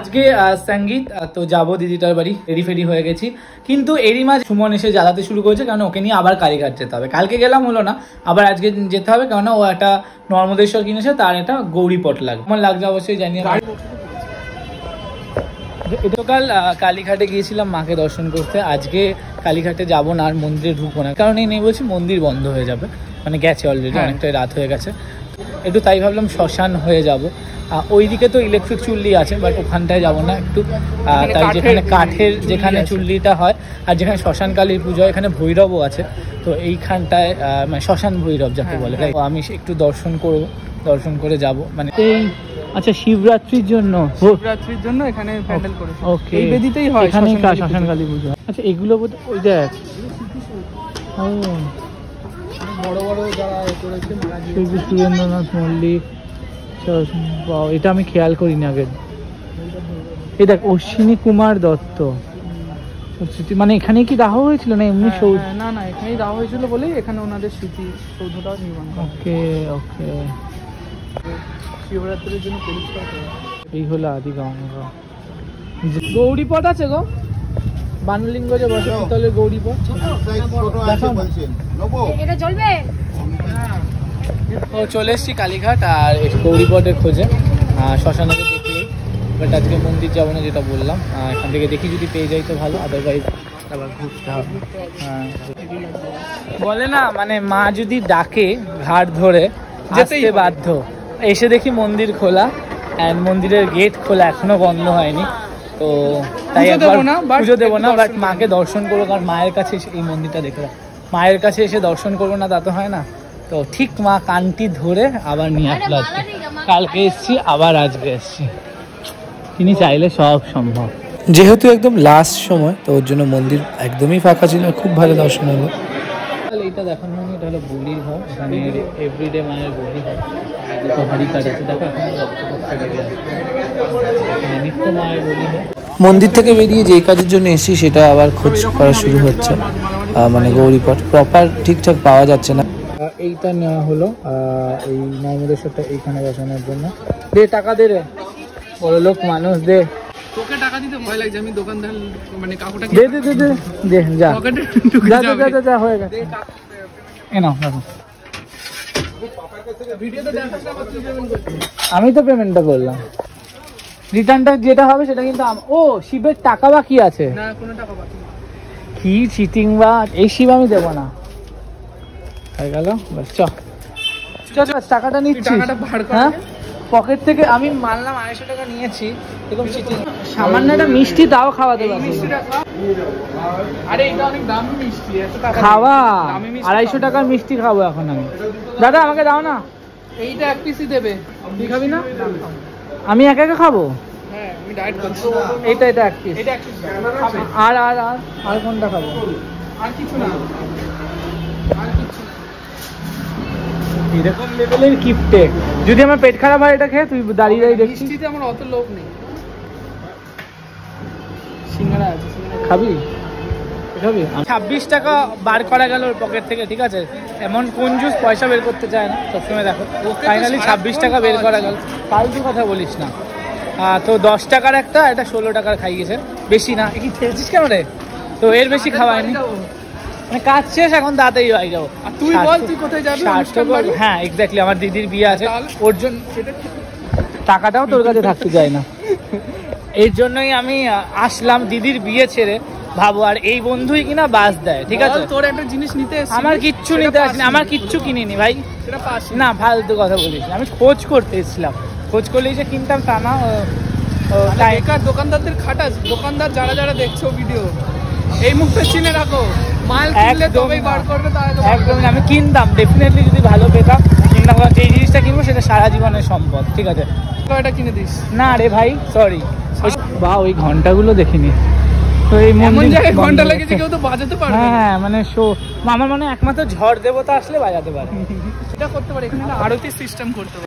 আজকে সঙ্গীত তো যাবো দিদিটার বাড়ি, রেডি ফেডি হয়ে গেছি, কিন্তু এরই মাঝে সুমন এসে জ্বালাতে শুরু করেছে, কারণ ওকে নিয়ে আবার কালীঘাট যেতে হবে। কালকে গেলাম হলো না, আবার আজকে যেতে হবে, কারণ ও একটা নর্মদেশ্বর কিনেছে, তার একটা গৌরীপট লাগবে। আমার লাগবে অবশ্যই জানি। গতকাল কালীঘাটে গিয়েছিলাম মাকে দর্শন করতে, আজকে কালীঘাটে যাবো না, আর মন্দিরে ঢুকবো না, কারণ এই নেই বলছি মন্দির বন্ধ হয়ে যাবে, মানে গেছে অলরেডি, অনেকটাই রাত হয়ে গেছে। একটু তাই ভাবলাম শ্মশান হয়ে যাব। ওইদিকে তো ইলেকট্রিক চুল্লি আছে, বাট ওখানটায় যাবো না, একটু তাই যেখানে কাঠের যেখানে চুল্লিটা হয়, আর যেখানে শ্মশান কালীর পুজো হয়, এখানে ভৈরবও আছে, তো এইখানটায় মানে শ্মশান ভৈরব যাকে বলে, তাই আমি একটু দর্শন করবো, দর্শন করে যাব। মানে এই আচ্ছা শিবরাত্রির জন্য এখানে প্যান্ডেল করেছে। ওকে, এই বেদিতেই হয় এখানে শ্মশান কালী পুজো। আচ্ছা এগুলো ওই দেখ বড় বড় যারা করেছে সুরেন্দ্রনাথ মল্লিক, এটা আমি খেয়াল করিনি আগে। এই দেখ অশ্বিনী কুমার দত্ত, মানে এখানে কি দাহ হয়েছিল না এমনি? না না, এখানেই দাহ হয়েছিল বলেই এখানে ওনাদের স্মৃতি সৌধটা নির্মাণ। ওকে ওকে, শিবরাত্রির জন্য পরিষ্কার করে। এই হলো আদি গঙ্গা। গৌরীপট আছে গো, বানলিঙ্গ যে বসে পিতলের গৌরীপট। এটা চলবে। ও চলে এসছি কালীঘাট, আর গৌরীপটের খোঁজে শ্মশানে দেখলেই, বাট আজকে মন্দির যাবো না যেটা বললাম, এখান থেকে দেখি যদি পেয়ে যাই তো ভালো, আদারওয়াইজ আবার ঘুরতে হবে। বলে না মানে মা যদি ডাকে ঘাট ধরে যেতে বাধ্য। এসে দেখি মন্দির খোলা, অ্যান্ড মন্দিরের গেট খোলা, এখনো বন্ধ হয়নি, তো তাই একবার পুজো দেবো না, বাট মাকে দর্শন করবো, কারণ মায়ের কাছে এসে এই মন্দিরটা দেখলাম, মায়ের কাছে এসে দর্শন করবো না তা তো হয় না। তো ঠিক মা কানটি ধরে আবার নিয়ে আসলো, আজকে কালকে এসছি আবার আজকে এসছি, তিনি চাইলে সব সম্ভব। যেহেতু একদম লাস্ট সময়, তো ওর জন্য মন্দির একদমই ফাঁকা ছিল, খুব ভালো দর্শন হলো। এইটা দেখানো হয়নি, এটা হলো বলির ঘর, এখানে এভরিডে মায়ের বলি হয়, হাড়ি কাঠ আছে, দেখো এখানে নিত্য মায়ের বলি হয়। মন্দির থেকে বেরিয়ে যেই কাজের জন্য এসেছি সেটা আবার খোঁজ করা শুরু হচ্ছে, মানে গৌরীপট প্রপার ঠিকঠাক পাওয়া যাচ্ছে না। এইটা নেওয়া হলো, এই নর্মদেশ্বরটা এইখানে বসানোর জন্য। দে টাকা দে রে, বড় লোক মানুষ, দে। তোকে টাকা দিতে ভয় লাগছে, আমি দোকানদার মানে কাকুটাকে দে দে দে দে দে, যা যা যা যা, হয়ে গেছে। এ নাও রাখো। আমি তো পেমেন্টটা করলাম, রিটার্নটা যেটা হবে সেটা কিন্তু ও শিবের টাকা বাকি আছে না, কোনো টাকা বাকি নেই। কি চিটিং বা, এই শিব আমি দেবো না, হয়ে গেল বাস। চ টাকাটা নিচ্ছি, টাকাটা বার কর। হ্যাঁ পকেট থেকে আমি মানলাম 250 টাকা নিয়েছি, এরকম চিটিং। সামান্য একটা মিষ্টি তাও খাওয়াতে পারবো। আরে এটা অনেক দামি মিষ্টি, এত টাকা খাওয়া 250 টাকার মিষ্টি খাবো এখন আমি। দাদা আমাকে দাও না, এইটা এক পিসই দেবে, তুই খাবি না? আমি একা একা খাবো? হ্যাঁ আমি ডায়েট করছি। এটা এক পিস, এটা এক পিস খাবে। আর আর আর আর কোনটা খাবো? আর কিছু না, আর কিছু না। এরকম লেভেলের কিপটে, যদি আমার পেট খারাপ হয় এটা খেয়ে তুই দাঁড়িয়ে দাঁড়িয়ে দেখছিস। মিষ্টিতে আমার অত লোভ নেই। সিঙ্গাড়া আছে, খাবি? খাবি? 26 টাকা বার করা গেল ওর পকেট থেকে, ঠিক আছে, এমন কঞ্জুস, পয়সা বের করতে চায় না সবসময়। দেখো ফাইনালি 26 টাকা বের করা গেল, ফালতু কথা বলিস না। তো 10 টাকার একটা, এটা 16 টাকার খাইয়েছে, বেশি না। কি খেয়েছিস কেন রে? তো এর বেশি খাওয়ায়নি, মানে কাজ শেষ, এখন তাড়াতাড়ি বাড়ি যাবো। আর তুই বল তুই কোথায় যাবি? হ্যাঁ এক্স্যাক্টলি, আমার দিদির বিয়ে আছে, ওর জন্য টাকাটাও তোর কাছে থাকতে চায় না, এর জন্যই আমি আসলাম দিদির বিয়ে ছেড়ে, ভাবো। আর এই বন্ধুই কিনা বাস দেয়, ঠিক আছে। তোর একটা জিনিস নিতে এসেছিস, আমার কিচ্ছু নিতে আসেনি, আমার কিচ্ছু কিনিনি ভাই, সেটা পাস না, ফালতু কথা বলিস। আমি খোঁজ করতে এসেছিলাম, খোঁজ করলেই যে কিনতাম তা না। টাইকার দোকানদারদের খাটাস, দোকানদার যারা যারা দেখছো ভিডিও এই মুহূর্তে চিনে রাখো, মাল কিনলে তবেই বার করবে, তার আগে একদম আমি কিনতাম ডেফিনেটলি, যদি ভালো পেতাম কিনতাম, কারণ যেই জিনিসটা কিনবো সেটা সারা জীবনের সম্পদ, ঠিক আছে। এটা কিনে দিস না রে ভাই, সরি। বা ওই ঘন্টাগুলো দেখিনি, তো এই এমন জায়গায় ঘন্টা লেগেছে, কেউ তো বাজাতে পারবে। হ্যাঁ মানে আমার মনে একমাত্র ঝড় দেবতা আসলে বাজাতে পারে। এটা করতে পারে, এখানে আরতি সিস্টেম করতে পারে।